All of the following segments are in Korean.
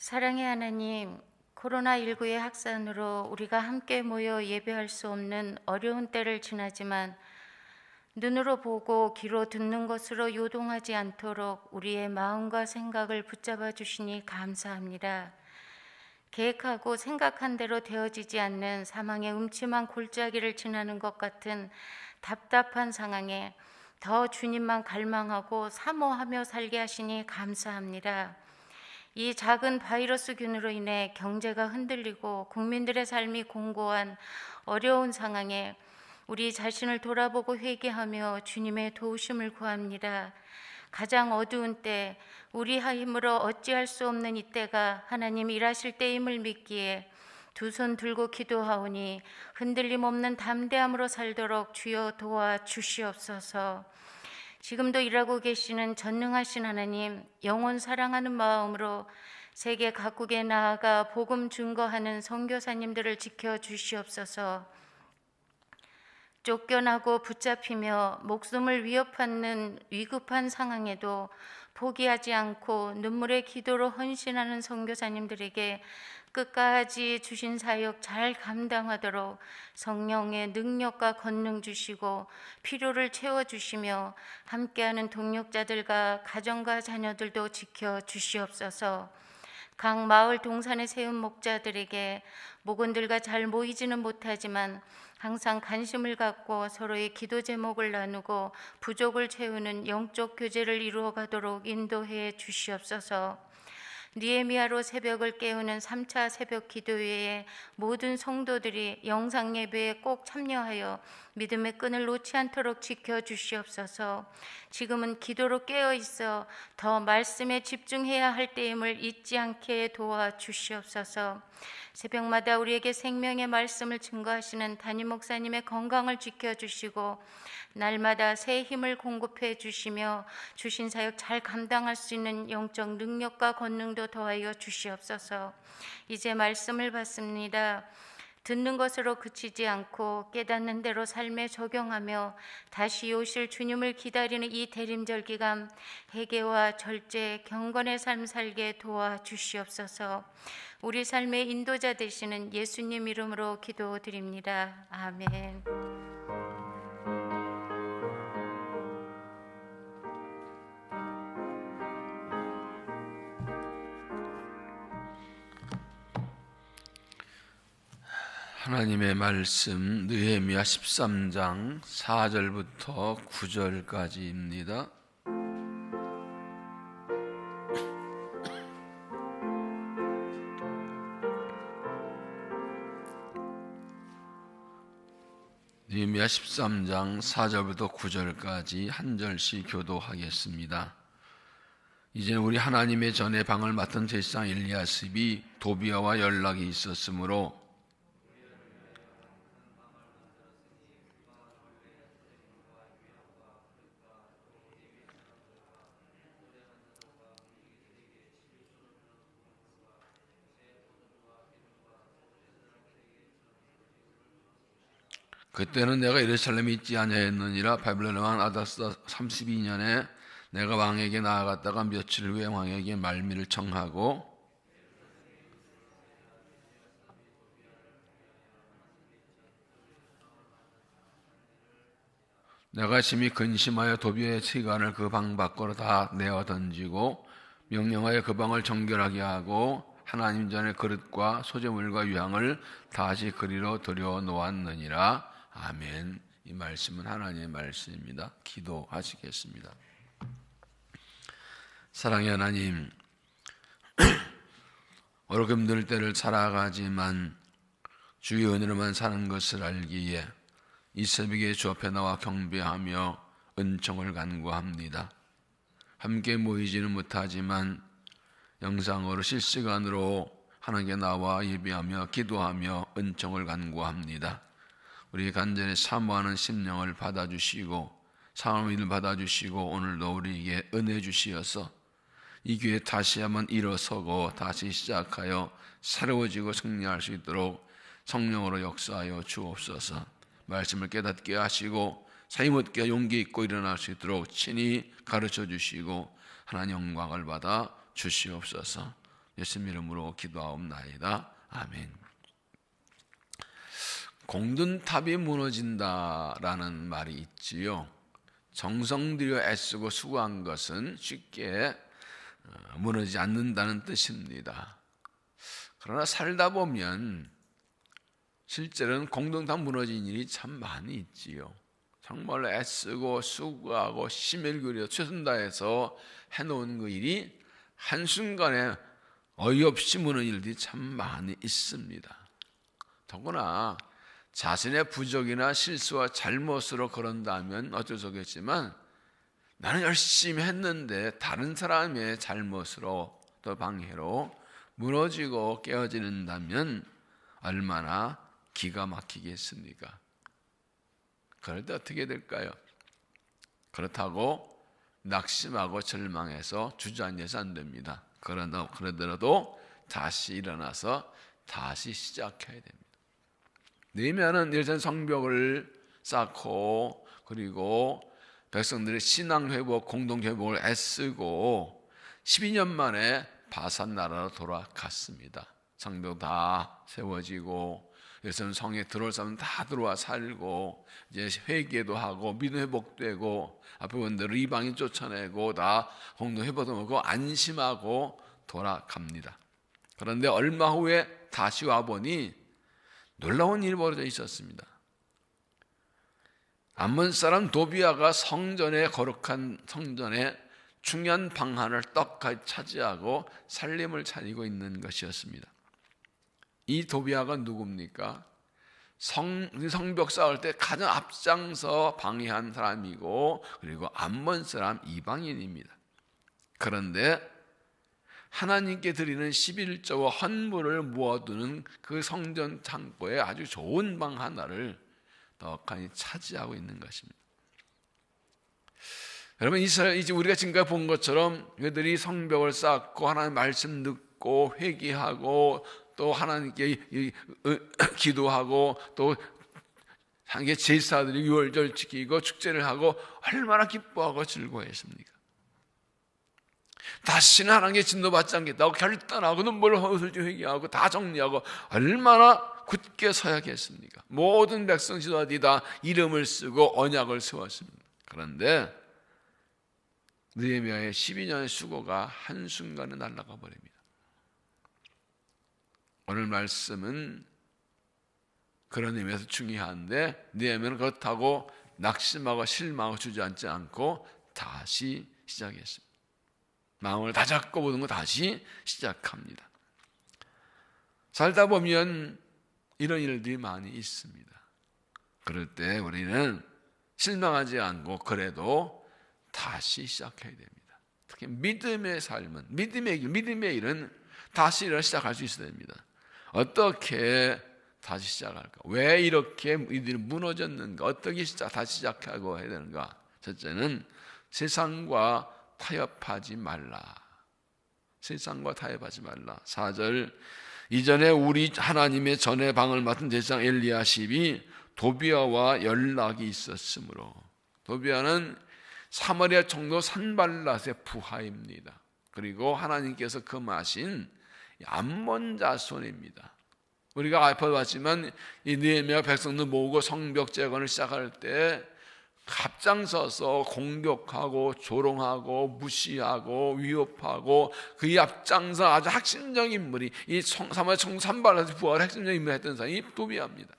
사랑의 하나님, 코로나19의 확산으로 우리가 함께 모여 예배할 수 없는 어려운 때를 지나지만 눈으로 보고 귀로 듣는 것으로 요동하지 않도록 우리의 마음과 생각을 붙잡아 주시니 감사합니다. 계획하고 생각한 대로 되어지지 않는 사망의 음침한 골짜기를 지나는 것 같은 답답한 상황에 더 주님만 갈망하고 사모하며 살게 하시니 감사합니다. 이 작은 바이러스균으로 인해 경제가 흔들리고 국민들의 삶이 공고한 어려운 상황에 우리 자신을 돌아보고 회개하며 주님의 도우심을 구합니다. 가장 어두운 때, 우리 힘으로 어찌할 수 없는 이때가 하나님 일하실 때임을 믿기에 두 손 들고 기도하오니 흔들림 없는 담대함으로 살도록 주여 도와주시옵소서. 지금도 일하고 계시는 전능하신 하나님, 영혼 사랑하는 마음으로 세계 각국에 나아가 복음 증거하는 선교사님들을 지켜주시옵소서. 쫓겨나고 붙잡히며 목숨을 위협하는 위급한 상황에도 포기하지 않고 눈물의 기도로 헌신하는 선교사님들에게 끝까지 주신 사역 잘 감당하도록 성령의 능력과 권능 주시고 필요를 채워주시며 함께하는 동역자들과 가정과 자녀들도 지켜주시옵소서. 각 마을 동산에 세운 목자들에게 목원들과 잘 모이지는 못하지만 항상 관심을 갖고 서로의 기도 제목을 나누고 부족을 채우는 영적 교제를 이루어가도록 인도해 주시옵소서. 느헤미야로 새벽을 깨우는 3차 새벽 기도회에 모든 성도들이 영상 예배에 꼭 참여하여 믿음의 끈을 놓지 않도록 지켜주시옵소서. 지금은 기도로 깨어있어 더 말씀에 집중해야 할 때임을 잊지 않게 도와주시옵소서. 새벽마다 우리에게 생명의 말씀을 증거하시는 담임 목사님의 건강을 지켜주시고 날마다 새 힘을 공급해 주시며 주신 사역 잘 감당할 수 있는 영적 능력과 권능도 더하여 주시옵소서. 이제 말씀을 받습니다. 듣는 것으로 그치지 않고 깨닫는 대로 삶에 적용하며 다시 오실 주님을 기다리는 이 대림절 기간 회개와 절제, 경건의 삶 살게 도와주시옵소서. 우리 삶의 인도자 되시는 예수님 이름으로 기도드립니다. 아멘. 하나님의 말씀 느헤미야 13장 4절부터 9절까지입니다. 느헤미야 13장 4절부터 9절까지 한 절씩 교도하겠습니다. 이제 우리 하나님의 전에 방을 맡은 제사장 엘리야십이 도비야와 연락이 있었으므로 그때는 내가 예루살렘에 있지 아니하였느니라. 바벨론 왕 아다스 32년에 내가 왕에게 나아갔다가 며칠 후에 왕에게 말미를 청하고 내가 심히 근심하여 도비의 치관을 그 방 밖으로 다 내어 던지고 명령하여 그 방을 정결하게 하고 하나님 전에 그릇과 소재물과 유향을 다시 그리로 들여 놓았느니라. 아멘. 이 말씀은 하나님의 말씀입니다. 기도하시겠습니다. 사랑의 하나님, 어렵게 힘들 때를 살아가지만 주의 은혜로만 사는 것을 알기에 이 새벽에 주 앞에 나와 경배하며 은총을 간구합니다. 함께 모이지는 못하지만 영상으로 실시간으로 하나님께 나와 예배하며 기도하며 은총을 간구합니다. 우리 간절히 사모하는 심령을 받아주시고 상황을 받아주시고 오늘도 우리에게 은혜 주시어서 이 교회 다시 한번 일어서고 다시 시작하여 새로워지고 승리할 수 있도록 성령으로 역사하여 주옵소서. 말씀을 깨닫게 하시고 사임없게 용기 있고 일어날 수 있도록 친히 가르쳐 주시고 하나님 영광을 받아 주시옵소서. 예수님 이름으로 기도하옵나이다. 아멘. 공든탑이 무너진다라는 말이 있지요. 정성 들여 애쓰고 수고한 것은 쉽게 무너지지 않는다는 뜻입니다. 그러나 살다 보면 실제로는 공동탑 무너진 일이 참 많이 있지요. 정말로 애쓰고 수고하고 심혈 기울여 최선 다해서 해놓은 그 일이 한순간에 어이없이 무너질 일이 참 많이 있습니다. 더구나 자신의 부족이나 실수와 잘못으로 그런다면 어쩔 수 없겠지만 나는 열심히 했는데 다른 사람의 잘못으로 또 방해로 무너지고 깨어진다면 얼마나 기가 막히겠습니까? 그럴 때 어떻게 될까요? 그렇다고 낙심하고 절망해서 주저앉아서 안 됩니다. 그러더라도 다시 일어나서 다시 시작해야 됩니다. 느헤미야는 예전 성벽을 쌓고 그리고 백성들의 신앙 회복, 공동 회복을 애쓰고 12년 만에 바산 나라로 돌아갔습니다. 성벽 다 세워지고 예루살렘 성에 들어올 사람 다 들어와 살고 이제 회개도 하고 믿음 회복되고 앞에 본 대로 이방인 쫓아내고 다 공동 회복도 하고 안심하고 돌아갑니다. 그런데 얼마 후에 다시 와보니 놀라운 일이 벌어져 있었습니다. 암몬 사람 도비아가 성전의 거룩한 성전에 중요한 방한을 떡하게 차지하고 살림을 차리고 있는 것이었습니다. 이 도비아가 누굽니까? 성벽 쌓을 때 가장 앞장서 방해한 사람이고 그리고 암몬 사람 이방인입니다. 그런데 하나님께 드리는 11조와 헌물을 모아두는 그 성전 창고에 아주 좋은 방 하나를 떡하니 차지하고 있는 것입니다. 여러분, 이제 우리가 지금까지 본 것처럼 그들이 성벽을 쌓고 하나님 말씀 듣고 회개하고 또 하나님께 기도하고 또 한게 제사들이 유월절 지키고 축제를 하고 얼마나 기뻐하고 즐거워했습니까? 다시는 하나님께 진노받지 않겠다고 결단하고 눈물을 흘리고 회개하고 다 정리하고 얼마나 굳게 서야겠습니까? 모든 백성 지도자들이 다 이름을 쓰고 언약을 세웠습니다. 그런데 느헤미야의 12년의 수고가 한순간에 날아가 버립니다. 오늘 말씀은 그런 의미에서 중요한데 느헤미야는 그렇다고 낙심하고 실망하고 주저앉지 않고 다시 시작했습니다. 마음을 다잡고 모든 거 다시 시작합니다. 살다 보면 이런 일들이 많이 있습니다. 그럴 때 우리는 실망하지 않고 그래도 다시 시작해야 됩니다. 특히 믿음의 삶은 믿음의 일은 다시 시작할 수 있어야 됩니다. 어떻게 다시 시작할까? 왜 이렇게 이들이 무너졌는가? 어떻게 다시 시작하고 해야 되는가? 첫째는 세상과 타협하지 말라. 세상과 타협하지 말라. 4절 이전에 우리 하나님의 전에 방을 맡은 제사장 엘리야십이 도비아와 연락이 있었으므로 도비아는 사마리아 총독 산발랏의 부하입니다. 그리고 하나님께서 금하신 암몬 자손입니다. 우리가 앞에 봤지만 이 느헤미야 백성들 모으고 성벽 재건을 시작할 때 앞장서서 공격하고 조롱하고 무시하고 위협하고 그의 앞장서 아주 핵심적인 인물이 이 사마리아 총독 산발랏의 부하를 핵심적인 인물을 했던 사람이 도비아입니다.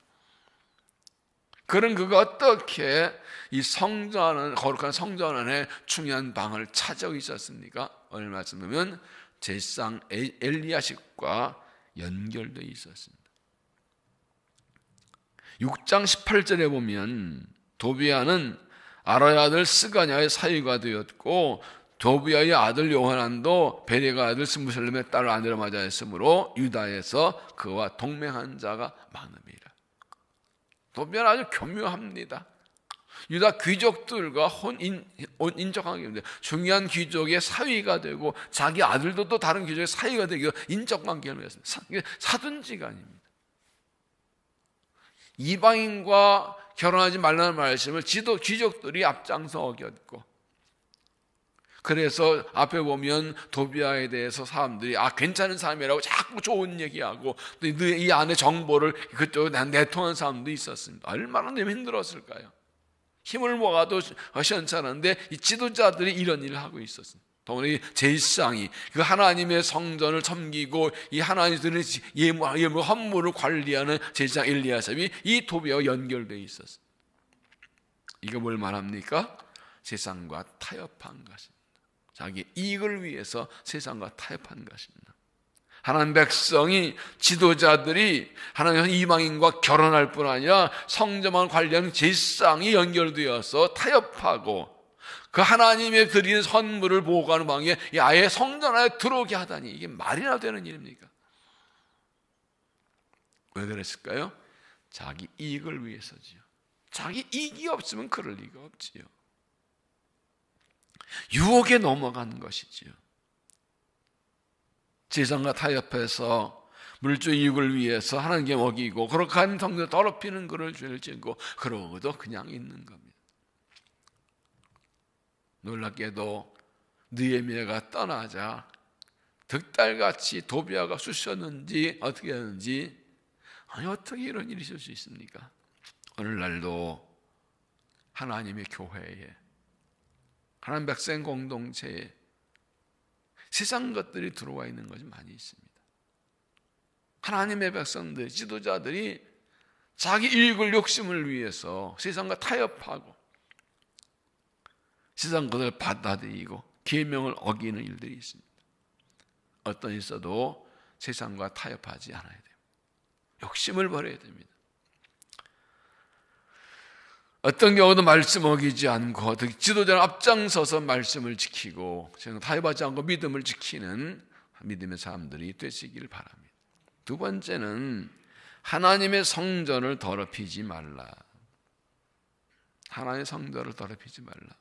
그런 그가 어떻게 이 성전 거룩한 성전 안에 중요한 방을 차지하고 있었습니까? 오늘 말씀 보면 제사장 엘리야십과 연결되어 있었습니다. 6장 18절에 보면 도비아는 아라의 아들 스가냐의 사위가 되었고 도비아의 아들 요하난도 베레가 아들 스무살렘의 딸을 아내로 맞이하였으므로 유다에서 그와 동맹한 자가 많음이라. 도비아는 아주 교묘합니다. 유다 귀족들과 인적관계입니다. 중요한 귀족의 사위가 되고 자기 아들도 또 다른 귀족의 사위가 되고 인적관계를 맺었습니다. 사돈지간입니다. 이방인과 결혼하지 말라는 말씀을 귀족들이 앞장서 어겼고 그래서 앞에 보면 도비아에 대해서 사람들이 괜찮은 사람이라고 자꾸 좋은 얘기하고 또 이 안에 정보를 그쪽에 내통한 사람도 있었습니다. 얼마나 힘들었을까요? 힘을 모아도 시원찮은데 이 지도자들이 이런 일을 하고 있었습니다. 더구나 제사장이 그 하나님의 성전을 섬기고 이 하나님들의 예물 헌물을 관리하는 제사장 엘리야십이 이 도비아와 연결되어 있었습니다. 이거 뭘 말합니까? 세상과 타협한 것입니다. 자기 이익을 위해서 세상과 타협한 것입니다. 하나님 백성이 지도자들이 하나님 이방인과 결혼할 뿐 아니라 성전만 관리하는 제사장이 연결되어서 타협하고 그 하나님의 드리는 선물을 보호하는 방에 아예 성전 안에 들어오게 하다니 이게 말이나 되는 일입니까? 왜 그랬을까요? 자기 이익을 위해서지요. 자기 이익이 없으면 그럴 리가 없지요. 유혹에 넘어가는 것이지요. 제사장과 타협해서 물질 이익을 위해서 하나님께 먹이고 그렇게 하는 성전을 더럽히는 그를 죄를 짓고 그러고도 그냥 있는 겁니다. 놀랍게도 느헤미야가 떠나자 득달같이 도비아가 쑤셨는지 어떻게 하는지 어떻게 이런 일이 있을 수 있습니까? 오늘날도 하나님의 교회에 하나님 백성 공동체에 세상 것들이 들어와 있는 것이 많이 있습니다. 하나님의 백성들, 지도자들이 자기 이익을 욕심을 위해서 세상과 타협하고 세상 것을 받아들이고 계명을 어기는 일들이 있습니다. 어떤 일 있어도 세상과 타협하지 않아야 돼요. 욕심을 버려야 됩니다. 어떤 경우도 말씀 어기지 않고 지도자는 앞장서서 말씀을 지키고 타협하지 않고 믿음을 지키는 믿음의 사람들이 되시기를 바랍니다. 두 번째는 하나님의 성전을 더럽히지 말라. 하나님의 성전을 더럽히지 말라.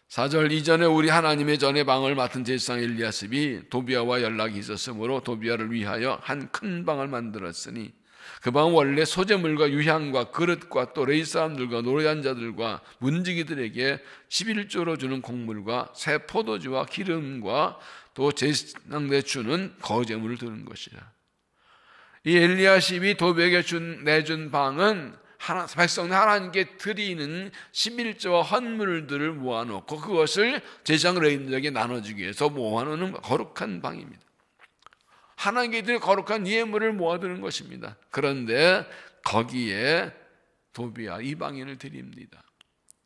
4절 이전에 우리 하나님의 전의 방을 맡은 제사장 엘리야십이 도비아와 연락이 있었으므로 도비아를 위하여 한 큰 방을 만들었으니 그 방은 원래 소재물과 유향과 그릇과 또 레위 사람들과 노래한 자들과 문지기들에게 11조로 주는 곡물과 새 포도주와 기름과 또 제사장에 주는 거제물을 드는 것이라. 이 엘리야십이 도비에게 내준 방은 백성 하나님께 드리는 11조와 헌물들을 모아놓고 그것을 제사장 레위인들에게 나눠주기 위해서 모아놓는 거룩한 방입니다. 하나님께 드리는 거룩한 예물을 모아두는 것입니다. 그런데 거기에 도비아 이방인을 드립니다.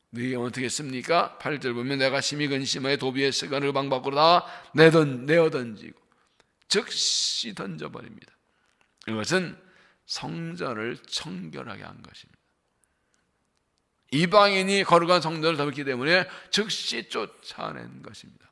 너희가 어떻게 했습니까? 8절 보면 내가 심히 근심하여 도비의 시간을 방 밖으로 다 내어 던지고 즉시 던져버립니다. 이것은 성전을 청결하게 한 것입니다. 이방인이 거룩한 성전을 더럽히기 때문에 즉시 쫓아낸 것입니다.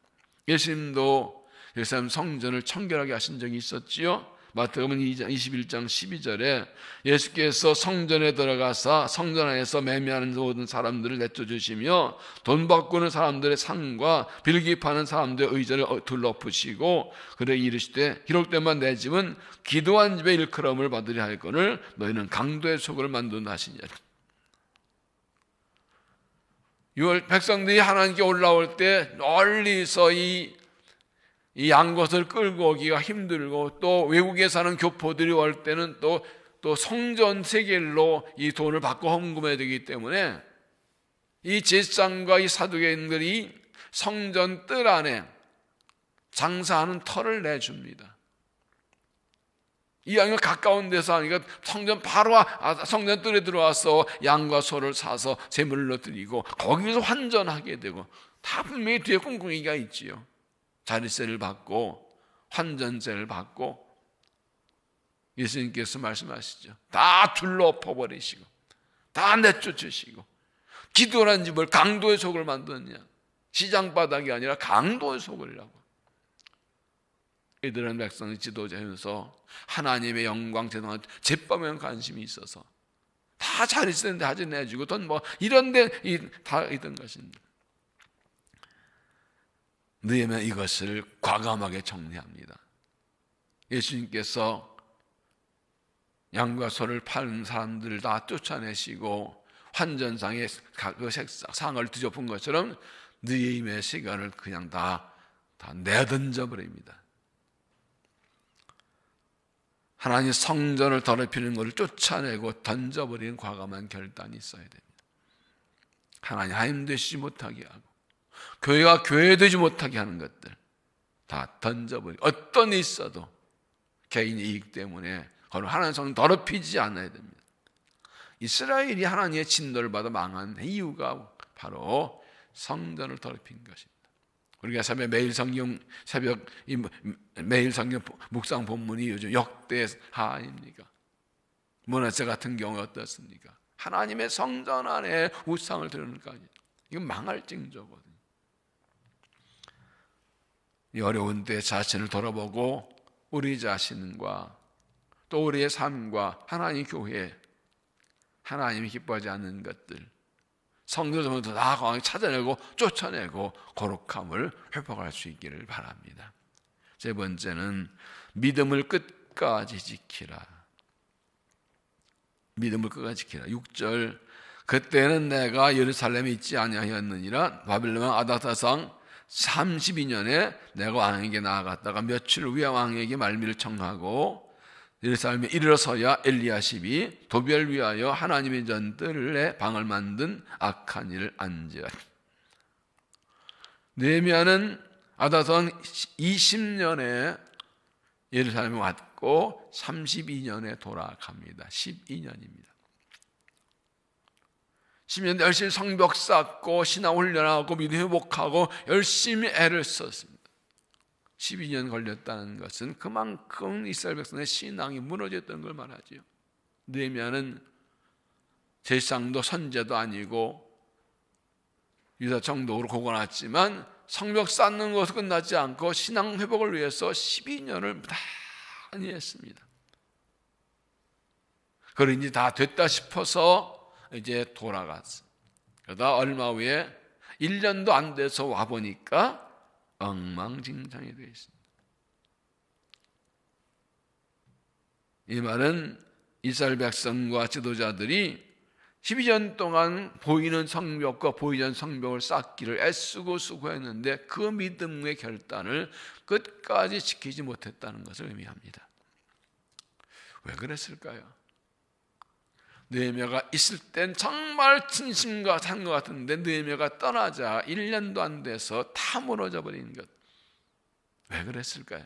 예수님도 예루살렘 성전을 청결하게 하신 적이 있었지요. 마태복음 21장 12절에 예수께서 성전에 들어가사 성전 안에서 매매하는 모든 사람들을 내쫓으시며 돈 바꾸는 사람들의 상과 빌기 파는 사람들의 의자를 둘러푸시고 그래 이르시되 기록된 바 내 집은 기도한 집의 일컬음을 받으려 할거늘 너희는 강도의 속을 만든다 하시니라. 6월 백성들이 하나님께 올라올 때 멀리서 이 양것을 끌고 오기가 힘들고 또 외국에 사는 교포들이 올 때는 또 성전 세겔로 이 돈을 받고 헌금해야 되기 때문에 이 제사장과 이 사두개인들이 성전 뜰 안에 장사하는 터를 내줍니다. 이 양이 가까운 데서 하니까 성전 바로 성전 뜰에 들어와서 양과 소를 사서 제물로 드리고 거기서 환전하게 되고 다 분명히 뒤에 꿍꿍이가 있지요. 자리세를 받고 환전세를 받고 예수님께서 말씀하시죠. 다 둘러퍼버리시고 다 내쫓으시고 기도라는 집을 강도의 속을 만드느냐. 시장바닥이 아니라 강도의 속을이라고. 이들은 백성의 지도자면서 하나님의 영광 제동한 제법에 관심이 있어서 다 자리세인데 하지 내주고 돈 이런 데 다 있던 것입니다. 느헤미야 이것을 과감하게 정리합니다. 예수님께서 양과 소를 파는 사람들을 다 쫓아내시고 환전상에 그 상을 뒤덮은 것처럼 느헤미야의 시간을 그냥 다 내던져 버립니다. 하나님 성전을 더럽히는 것을 쫓아내고 던져버리는 과감한 결단이 있어야 됩니다. 하나님 되시지 못하게 하고 교회가 교회되지 못하게 하는 것들 다 던져버리고, 어떤 일이 있어도 개인의 이익 때문에 하나님 성전 더럽히지 않아야 됩니다. 이스라엘이 하나님의 진노를 받아 망한 이유가 바로 성전을 더럽힌 것입니다. 우리가 매일 성경 묵상 본문이 요즘 역대하 아닙니까? 문하세 같은 경우 어떻습니까? 하나님의 성전 안에 우상을 드리니까 이건 망할 징조거든요. 이 어려운 때 자신을 돌아보고 우리 자신과 또 우리의 삶과 하나님 교회, 하나님이 기뻐하지 않는 것들, 성도들부터 다 강하게 찾아내고 쫓아내고 거룩함을 회복할 수 있기를 바랍니다. 세 번째는 믿음을 끝까지 지키라. 믿음을 끝까지 지키라. 6절, 그때는 내가 예루살렘에 있지 아니하였느니라. 바벨론 왕 아닥사상 32년에 내가 왕에게 나아갔다가 며칠 후에 왕에게 말미를 청하고 예루살렘에 이르러서야 엘리야십이 도비를 위하여 하나님의 전들의 방을 만든 악한 일을 안지라. 느헤미야는 아닥사상 20년에 예루살렘에 왔고 32년에 돌아갑니다. 12년입니다. 10년 열심히 성벽 쌓고 신앙 훈련하고 믿음 회복하고 열심히 애를 썼습니다. 12년 걸렸다는 것은 그만큼 이스라엘 백성의 신앙이 무너졌던 걸 말하지요. 느헤미야는 제사장도 선제도 아니고 유다 총독으로 고관했지만 성벽 쌓는 것으로 끝나지 않고 신앙 회복을 위해서 12년을 많이 했습니다. 그러니 이제 다 됐다 싶어서 이제 돌아갔어요. 그러다 얼마 후에 1년도 안 돼서 와보니까 엉망진창이 되어 있습니다. 이 말은 이스라엘 백성과 지도자들이 12년 동안 보이는 성벽과 보이지 않는 성벽을 쌓기를 애쓰고 수고했는데 그 믿음의 결단을 끝까지 지키지 못했다는 것을 의미합니다. 왜 그랬을까요? 느헤미야가 있을 땐 정말 진심과 산 것 같은데 느헤미야가 떠나자 1년도 안 돼서 다 무너져 버린 것. 왜 그랬을까요?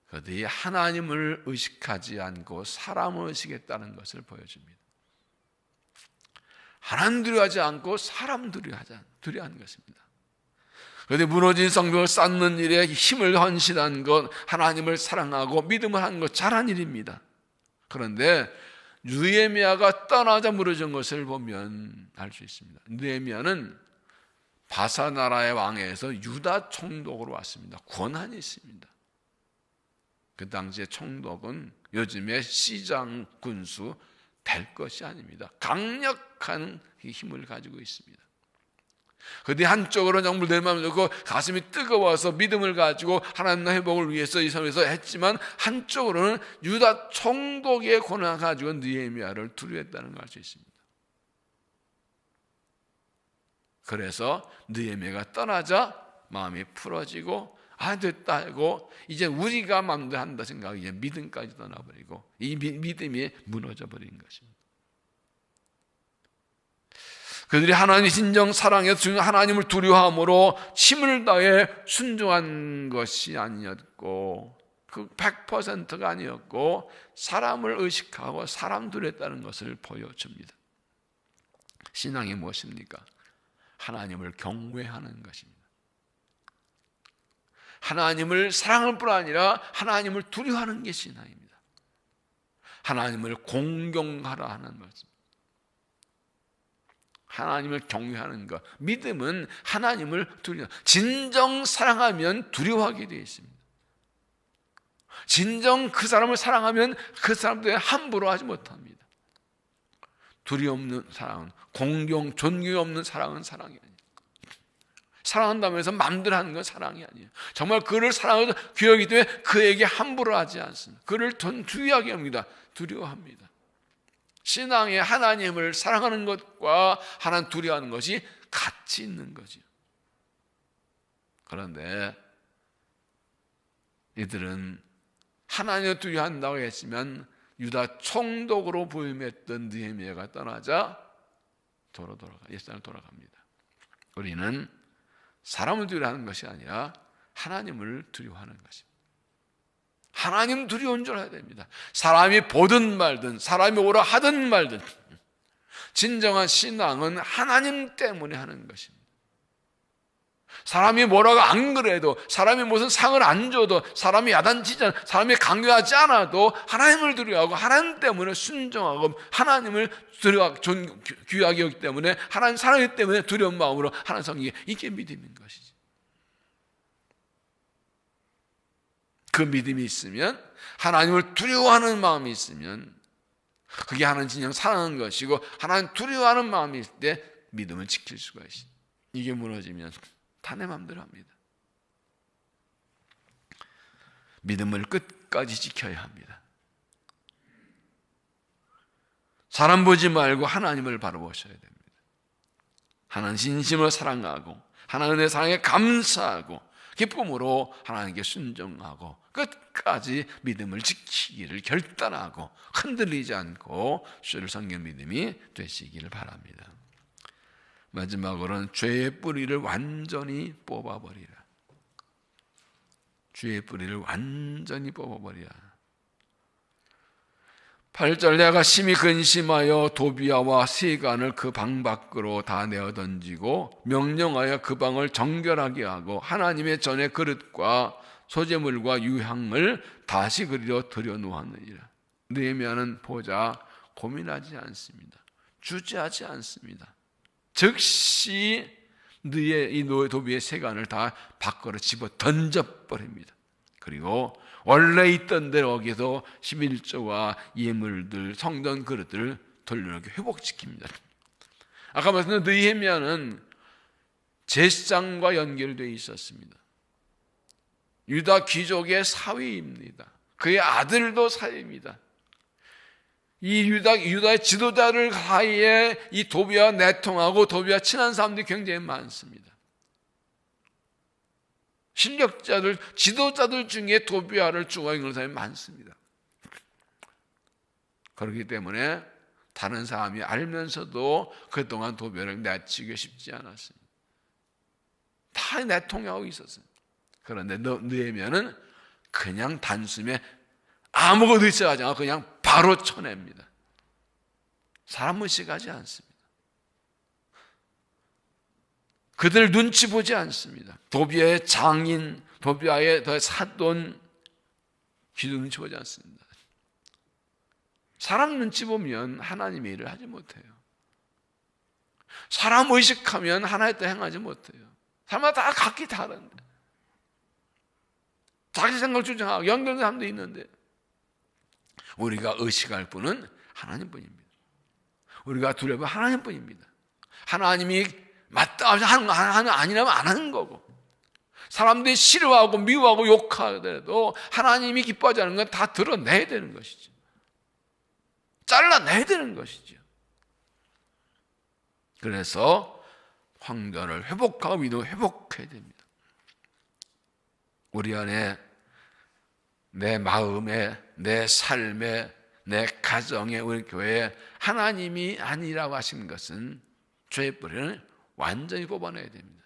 그들이 하나님을 의식하지 않고 사람을 의식했다는 것을 보여줍니다. 하나님 두려워하지 않고 사람 두려워한 것입니다. 그런데 무너진 성벽을 쌓는 일에 힘을 헌신한 것, 하나님을 사랑하고 믿음을 한 것, 잘한 일입니다. 그런데 느헤미야가 떠나자 무너진 것을 보면 알 수 있습니다. 느헤미야는 바사 나라의 왕에서 유다 총독으로 왔습니다. 권한이 있습니다. 그 당시에 총독은 요즘의 시장 군수 될 것이 아닙니다. 강력한 힘을 가지고 있습니다. 그런데 한쪽으로는 정말 내 마음을 놓고 가슴이 뜨거워서 믿음을 가지고 하나님의 회복을 위해서 이 섬에서 했지만 한쪽으로는 유다 총독의 권한을 가지고 느헤미야를 두려워했다는 걸 알 수 있습니다. 그래서 느헤미야가 떠나자 마음이 풀어지고 됐다 하고 이제 우리가 마음대로 한다 생각하고 이제 믿음까지 떠나버리고 이 믿음이 무너져 버린 것입니다. 그들이 하나님 진정 사랑해서 하나님을 두려워함으로 힘을 다해 순종한 것이 아니었고 그 100%가 아니었고 사람을 의식하고 사람 두려웠다는 것을 보여줍니다. 신앙이 무엇입니까? 하나님을 경외하는 것입니다. 하나님을 사랑할 뿐 아니라 하나님을 두려워하는 게 신앙입니다. 하나님을 공경하라 하는 말씀. 하나님을 경외하는 것. 믿음은 하나님을 두려워. 진정 사랑하면 두려워하게 되어 있습니다. 진정 그 사람을 사랑하면 그 사람들에 함부로 하지 못합니다. 두려움 없는 사랑은 공경, 존경이 없는 사랑은 사랑이 아니에요. 사랑한다고 해서 마음대로 하는 건 사랑이 아니에요. 정말 그를 사랑해서 귀하기 때문에 그에게 함부로 하지 않습니다. 그를 주의하게 합니다. 두려워합니다. 신앙에 하나님을 사랑하는 것과 하나님 두려워하는 것이 같이 있는 거죠. 그런데 이들은 하나님을 두려워한다고 했지만 유다 총독으로 부임했던 느헤미야가 떠나자 옛사람으로 돌아갑니다. 우리는 사람을 두려워하는 것이 아니라 하나님을 두려워하는 것입니다. 하나님 두려운 줄 알아야 됩니다. 사람이 보든 말든 사람이 오라 하든 말든 진정한 신앙은 하나님 때문에 하는 것입니다. 사람이 뭐라고 안 그래도, 사람이 무슨 상을 안 줘도, 사람이 야단치지 않아도, 사람이 강요하지 않아도 하나님을 두려워하고 하나님 때문에 순종하고 하나님을 귀하게 여기기 때문에, 하나님 사랑하기 때문에 두려운 마음으로 하나님 섬기게, 이게 믿음인 것이지. 그 믿음이 있으면, 하나님을 두려워하는 마음이 있으면 그게 하나님 진정 사랑하는 것이고, 하나님 두려워하는 마음이 있을 때 믿음을 지킬 수가 있습니다. 이게 무너지면 다 내 마음대로 합니다. 믿음을 끝까지 지켜야 합니다. 사람 보지 말고 하나님을 바라보셔야 됩니다. 하나님 진심으로 사랑하고 하나님의 사랑에 감사하고 기쁨으로 하나님께 순종하고 끝까지 믿음을 지키기를 결단하고 흔들리지 않고 주를 섬기는 믿음이 되시기를 바랍니다. 마지막으로는 죄의 뿌리를 완전히 뽑아버리라. 죄의 뿌리를 완전히 뽑아버리라. 8절, 내가 심히 근심하여 도비아와 세간을 그 방 밖으로 다 내어 던지고 명령하여 그 방을 정결하게 하고 하나님의 전의 그릇과 소재물과 유향을 다시 그리려 들여놓았느니라. 느헤미야는 보자 고민하지 않습니다. 주저하지 않습니다. 즉시 이 도비의 세간을 다 밖으로 집어 던져버립니다. 그리고 원래 있던 대로 거기서 11조와 예물들, 성전 그릇들을 돌려놓게 회복시킵니다. 아까 말씀드린 느헤미야는 제사장과 연결되어 있었습니다. 유다 귀족의 사위입니다. 그의 아들도 사위입니다. 이 유다의 지도자들 사이에 이 도비와 내통하고 도비와 친한 사람들이 굉장히 많습니다. 실력자들, 지도자들 중에 도비와를 좋아하는 사람이 많습니다. 그렇기 때문에 다른 사람이 알면서도 그동안 도비와를 내치기 쉽지 않았습니다. 다 내통하고 있었어요. 그런데 느헤미야는 그냥 단숨에 아무것도 의식하지 않고 그냥 바로 쳐냅니다. 사람 의식하지 않습니다. 그들 눈치 보지 않습니다. 도비아의 장인, 도비아의 사돈, 기도 눈치 보지 않습니다. 사람 눈치 보면 하나님의 일을 하지 못해요. 사람 의식하면 하나의 뜻 행하지 못해요. 사람마다 다 각기 다른데, 자기 생각을 주장하고 연결된 사람도 있는데, 우리가 의식할 분은 하나님뿐입니다. 우리가 두려워 하나님뿐입니다. 하나님이 맞다 하는 아니라면 안 하는 거고, 사람들이 싫어하고 미워하고 욕하더라도 하나님이 기뻐하지 않는 건 다 드러내야 되는 것이죠. 잘라내야 되는 것이죠. 그래서 황전을 회복하고 믿음을 회복해야 됩니다. 우리 안에, 내 마음에, 내 삶에, 내 가정에, 우리 교회에 하나님이 아니라고 하신 것은 죄의 뿌리는 완전히 뽑아내야 됩니다.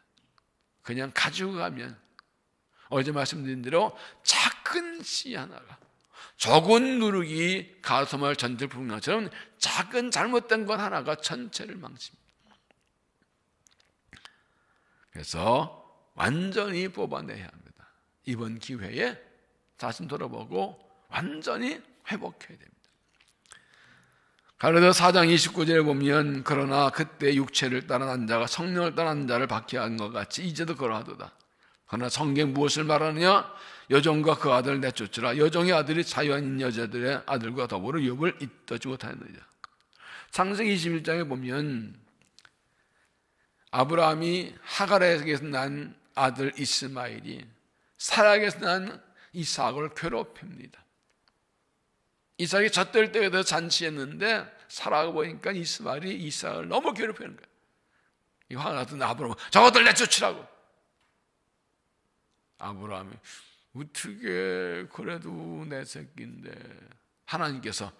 그냥 가지고 가면, 어제 말씀드린 대로 작은 씨 하나가, 적은 누룩이 가소마을 전체를 부은 것처럼 작은 잘못된 것 하나가 전체를 망칩니다. 그래서 완전히 뽑아내야 합니다. 이번 기회에 자신 돌아보고 완전히 회복해야 됩니다. 갈라디아 4장 29절에 보면, 그러나 그때 육체를 따른 자가 성령을 따른 자를 박해한 것 같이 이제도 그러하도다. 그러나 성경 무엇을 말하느냐? 여종과 그 아들을 내쫓으라. 여종의 아들이 자유한 여자들의 아들과 더불어 욥을 잇더지 못하였느니라. 창세기 21장에 보면 아브라함이 하갈에게서 난 아들 이스마엘이 사라에게서 난 이삭을 괴롭힙니다. 이삭이 젖될 때에 잔치했는데 살아가 보니까 이스마엘이 이삭을 너무 괴롭히는 거야. 이 화가 났던 아브라함은 저것들 내쫓으라고. 아브라함이 어떻게 그래도 내 새끼인데, 하나님께서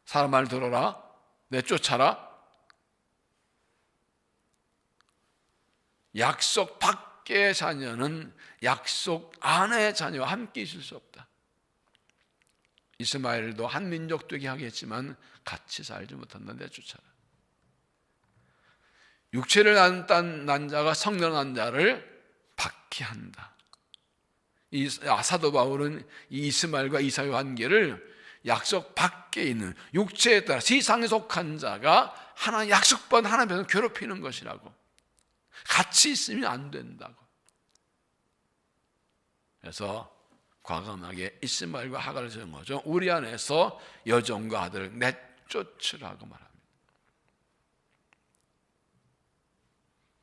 사람 말 들어라, 내쫓아라. 약속 밖의 자녀는 약속 안의 자녀와 함께 있을 수 없다. 이스마엘도 한 민족 되게 하겠지만 같이 살지 못한다. 내쫓아라. 육체를 난 자가 성령 난 자를 박해한다. 이 사도 바울은 이 이스마엘과 이삭의 관계를 약속 밖에 있는 육체에 따라 세상에 속한 자가 하나님 약속받은 하나님께서 괴롭히는 것이라고, 같이 있으면 안 된다고. 그래서 과감하게 이스마엘과 하갈을 정한 거죠. 우리 안에서 여종과 아들을 내쫓으라고 말합니다.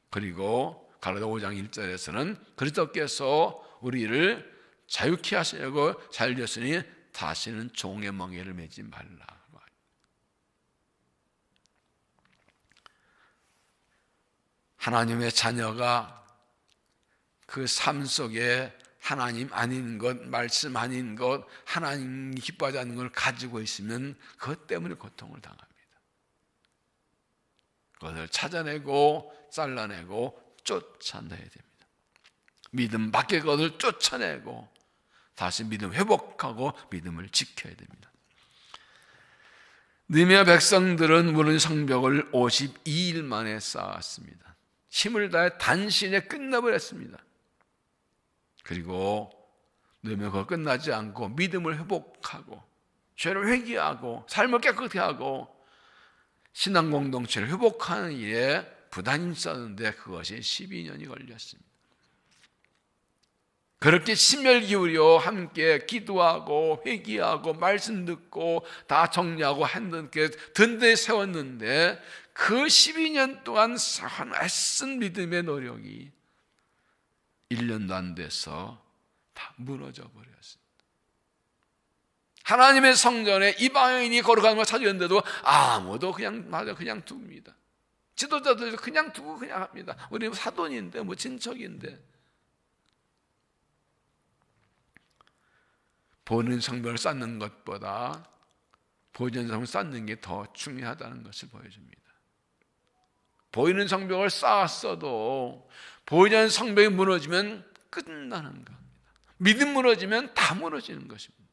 그리고 가라다 5장 1절에서는 그리스도께서 우리를 자유케 하시려고 살렸으니 다시는 종의 멍에를 매지 말라. 하나님의 자녀가 그 삶 속에 하나님 아닌 것, 말씀 아닌 것, 하나님 기뻐하지 않는 걸 가지고 있으면 그것 때문에 고통을 당합니다. 그것을 찾아내고 잘라내고 쫓아내야 됩니다. 믿음 밖의 것을 쫓아내고 다시 믿음 회복하고 믿음을 지켜야 됩니다. 느헤미야 백성들은 무너진 성벽을 52일 만에 쌓았습니다. 힘을 다해 단신에 끝나버렸습니다. 그리고 느헤미야가 그거 끝나지 않고 믿음을 회복하고 죄를 회개하고 삶을 깨끗하게 하고 신앙 공동체를 회복하는 일에 부단히 썼는데 그것이 12년이 걸렸습니다. 그렇게 심혈 기울여 함께 기도하고 회개하고 말씀 듣고 다 정리하고 했는데 든든히 세웠는데 그 12년 동안 애쓴 믿음의 노력이 1년도 안 돼서 다 무너져 버렸습니다. 하나님의 성전에 이방인이 걸어가는 걸 찾았는데도 아무도 그냥 둡니다. 지도자들도 그냥 두고 그냥 합니다. 우리 사돈인데 뭐 친척인데. 보는 성벽을 쌓는 것보다 보이는 성벽을 쌓는 게 더 중요하다는 것을 보여줍니다. 보이는 성벽을 쌓았어도 보이는 성벽이 무너지면 끝나는 겁니다. 믿음 무너지면 다 무너지는 것입니다.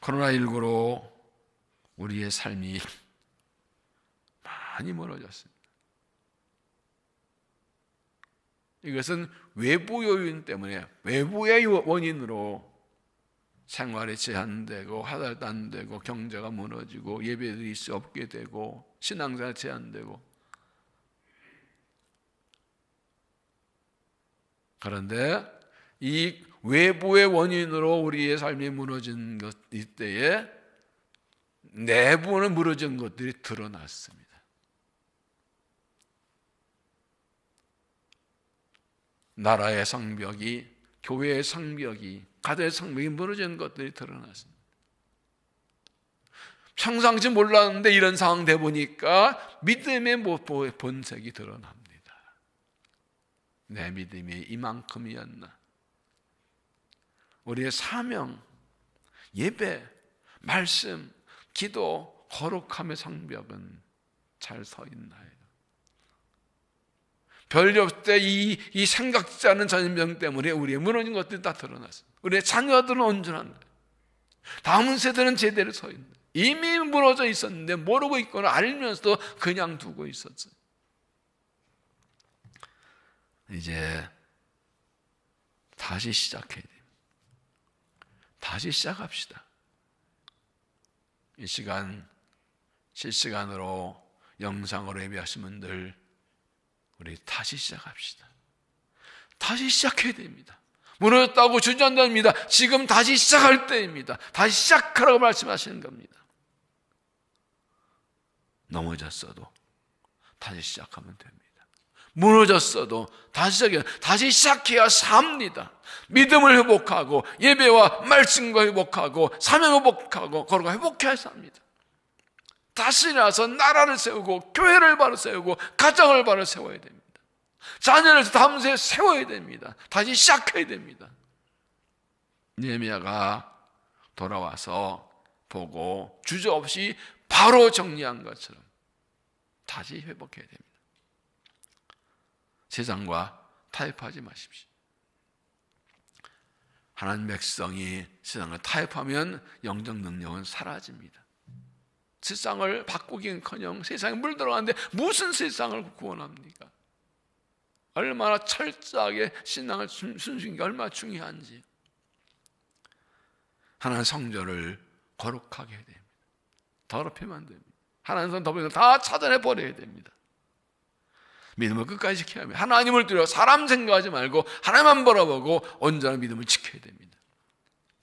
코로나19로 우리의 삶이 많이 무너졌습니다. 이것은 외부 요인 때문에, 외부의 원인으로 생활이 제한되고 하달도 안 되고 경제가 무너지고 예배드릴 수 없게 되고 신앙생활 제한되고. 그런데 이 외부의 원인으로 우리의 삶이 무너진 것 이때에 내부는 무너진 것들이 드러났습니다. 나라의 성벽이, 교회의 성벽이, 가정의 성벽이 무너진 것들이 드러났습니다. 평상시 몰랐는데 이런 상황 돼 보니까 믿음의 본색이 드러납니다. 내 믿음이 이만큼이었나? 우리의 사명, 예배, 말씀, 기도, 거룩함의 성벽은 잘 서 있나요? 별력 때 이 생각지 않은 전염병 때문에 우리의 무너진 것들이 다 드러났습니다. 우리의 자녀들은 온전한 거예요. 다음 세대는 제대로 서 있는 거예요. 이미 무너져 있었는데 모르고 있거나 알면서도 그냥 두고 있었어요. 이제 다시 시작해야 돼요. 다시 시작합시다. 이 시간 실시간으로 영상으로 예배하신 분들 우리 다시 시작합시다. 다시 시작해야 됩니다. 무너졌다고 주저앉습니다. 지금 다시 시작할 때입니다. 다시 시작하라고 말씀하시는 겁니다. 넘어졌어도 다시 시작하면 됩니다. 무너졌어도 다시 시작해야 삽니다. 믿음을 회복하고 예배와 말씀과 회복하고 사명 회복하고 거룩을 회복해야 삽니다. 다시 나서 나라를 세우고 교회를 바로 세우고 가정을 바로 세워야 됩니다. 자녀를 다음세에 세워야 됩니다. 다시 시작해야 됩니다. 느헤미야가 돌아와서 보고 주저없이 바로 정리한 것처럼 다시 회복해야 됩니다. 세상과 타협하지 마십시오. 하나님 백성이 세상을 타협하면 영적 능력은 사라집니다. 세상을 바꾸기는커녕 세상에 물들어가는데 무슨 세상을 구원합니까? 얼마나 철저하게 신앙을 순수한 게 얼마나 중요한지. 하나님 성전을 거룩하게 해야 됩니다. 더럽히면 안 됩니다. 하나님 성 더럽히면 다 찾아내 버려야 됩니다. 믿음을 끝까지 지켜야 합니다. 하나님을 두려워 사람 생각하지 말고 하나님만 바라보고 온전한 믿음을 지켜야 됩니다.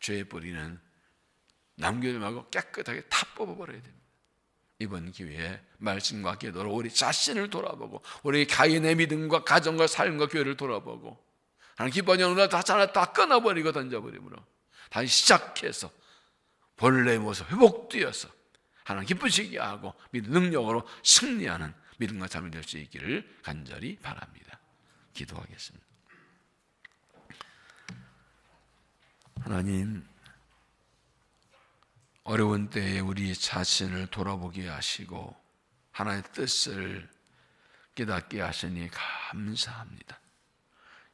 죄의 뿌리는 남겨두지 말고 깨끗하게 다 뽑아버려야 됩니다. 이번 기회에 말씀과 기도로 우리 자신을 돌아보고 우리 가인의 믿음과 가정과 삶과 교회를 돌아보고 하나님 기뻐하는 영혼을 다 끊어버리고 던져버리므로 다시 시작해서 본래의 모습 회복되어서 하나님 기쁘시게 하고 믿음 능력으로 승리하는 믿음과 삶이 될 수 있기를 간절히 바랍니다. 기도하겠습니다. 하나님, 어려운 때에 우리 자신을 돌아보게 하시고 하나님의 뜻을 깨닫게 하시니 감사합니다.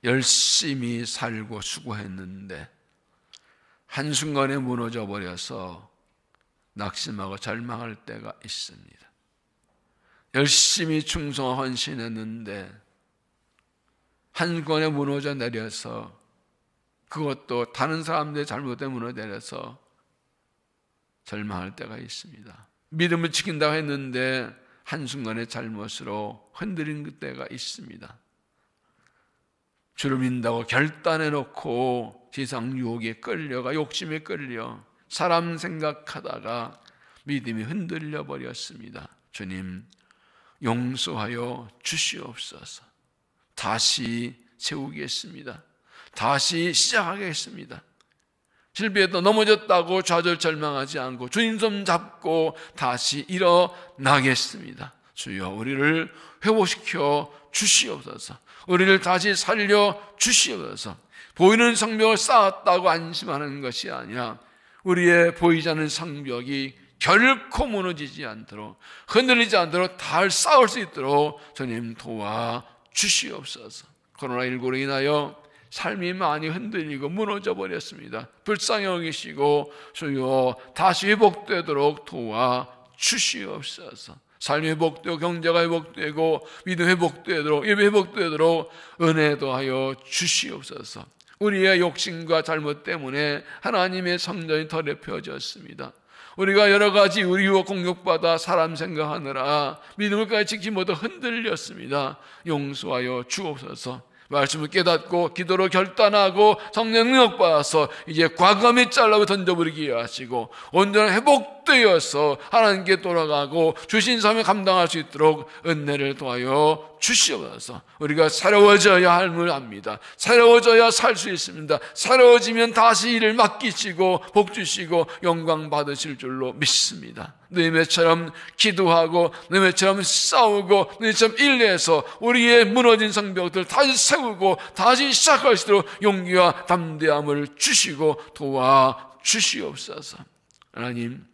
열심히 살고 수고했는데 한순간에 무너져 버려서 낙심하고 절망할 때가 있습니다. 열심히 충성하고 헌신했는데 한순간에 무너져 내려서 그것도 다른 사람들의 잘못 때문에 무너져 내려서 절망할 때가 있습니다. 믿음을 지킨다고 했는데 한순간의 잘못으로 흔들린 때가 있습니다. 주를 믿는다고 결단해놓고 세상 유혹에 끌려가 욕심에 끌려 사람 생각하다가 믿음이 흔들려 버렸습니다. 주님, 용서하여 주시옵소서. 다시 세우겠습니다. 다시 시작하겠습니다. 실패해도 넘어졌다고 좌절절망하지 않고 주님 손 잡고 다시 일어나겠습니다. 주여, 우리를 회복시켜 주시옵소서. 우리를 다시 살려 주시옵소서. 보이는 성벽을 쌓았다고 안심하는 것이 아니라 우리의 보이지 않는 성벽이 결코 무너지지 않도록 흔들리지 않도록 잘 쌓을 수 있도록 주님 도와 주시옵소서. 코로나19로 인하여 삶이 많이 흔들리고 무너져 버렸습니다. 불쌍히 여기시고 주여 다시 회복되도록 도와 주시옵소서. 삶이 회복되고 경제가 회복되고 믿음 회복되도록 예배 회복되도록 은혜도 하여 주시옵소서. 우리의 욕심과 잘못 때문에 하나님의 성전이 더럽혀졌습니다. 우리가 여러 가지 유혹 공격받아 사람 생각하느라 믿음을까지 지키지 못해 흔들렸습니다. 용서하여 주옵소서. 말씀을 깨닫고 기도로 결단하고 성령 능력 받아서 이제 과감히 잘라고 던져버리게 하시고 온전한 회복되어서 하나님께 돌아가고 주신 삶을 감당할 수 있도록 은혜를 도하여 주시옵소서. 우리가 새로워져야 함을 압니다. 새로워져야 살 수 있습니다. 새로워지면 다시 일을 맡기시고 복 주시고 영광 받으실 줄로 믿습니다. 느헤미야처럼 기도하고 느헤미야처럼 싸우고 느헤미야처럼 일해서 우리의 무너진 성벽들 다시 세우고 다시 시작할 수 있도록 용기와 담대함을 주시고 도와 주시옵소서. 하나님,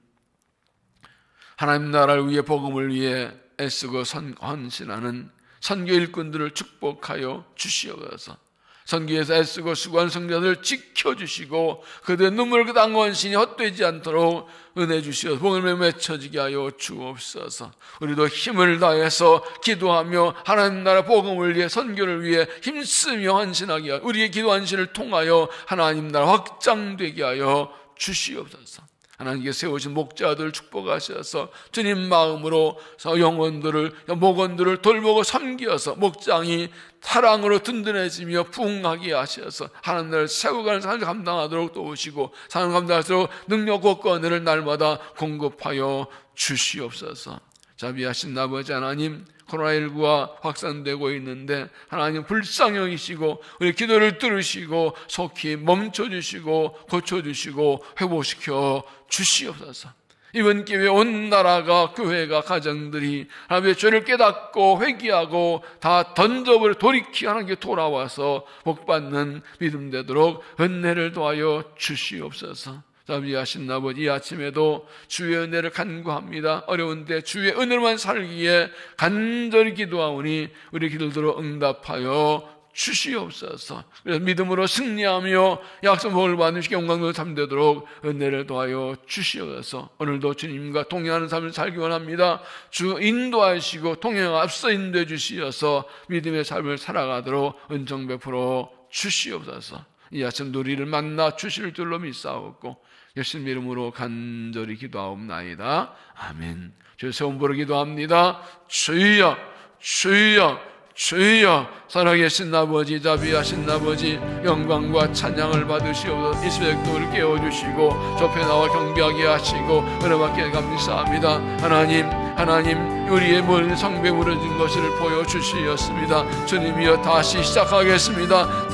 하나님 나라를 위해 복음을 위해 애쓰고 헌신하는 선교 일꾼들을 축복하여 주시옵소서. 선교에서 애쓰고 수고한 성자들을 지켜주시고 그들의 눈물 그 당원신이 헛되지 않도록 은혜 주시옵소서. 복음을 맺혀지게 하여 주옵소서. 우리도 힘을 다해서 기도하며 하나님 나라 복음을 위해 선교를 위해 힘쓰며 헌신하게 하여 우리의 기도 헌신을 통하여 하나님 나라 확장되게 하여 주시옵소서. 하나님께 세우신 목자들 축복하셔서 주님 마음으로 영혼들을 목원들을 돌보고 섬기어서 목장이 사랑으로 든든해지며 부흥하게 하셔서 하나님 나라를 세워가는 삶을 감당하도록 도우시고 삶을 감당할수록 능력과 권한을 날마다 공급하여 주시옵소서. 자비하신 아버지 하나님, 코로나19가 확산되고 있는데 하나님 불쌍히 여기시고 우리 기도를 들으시고 속히 멈춰주시고 고쳐주시고 회복시켜 주시옵소서. 이번 기회에 온 나라가, 교회가, 가정들이 하나님의 죄를 깨닫고 회개하고 다 던져버려 돌이키 하나님께 돌아와서 복받는 믿음 되도록 은혜를 도하여 주시옵소서. 자비하신 아버지, 이 아침에도 주의 은혜를 간구합니다. 어려운데 주의 은혜로만 살기에 간절히 기도하오니 우리 기도대로 응답하여 주시옵소서. 그래서 믿음으로 승리하며 약속을 받는 영광을 담되도록 은혜를 도하여 주시옵소서. 오늘도 주님과 동행하는 삶을 살기 원합니다. 주 인도하시고 동행 앞서 인도해 주시어서 믿음의 삶을 살아가도록 은총 베풀어 주시옵소서. 이 아침 우리를 만나 주실 줄로 믿사옵고 예수님 이름으로 간절히 기도하옵나이다. 아멘. 주의 세움부로 기도합니다. 주여, 주여, 주여. 살아계신 아버지, 자비하신 아버지, 영광과 찬양을 받으시옵소서. 이 새벽도 우리를 깨워주시고 좁혀 나와 경배하게 하시고 은혜받게 감사합니다. 하나님 우리의 모든 성배 무너진 것을 보여주시었습니다. 주님이여 다시 시작하겠습니다.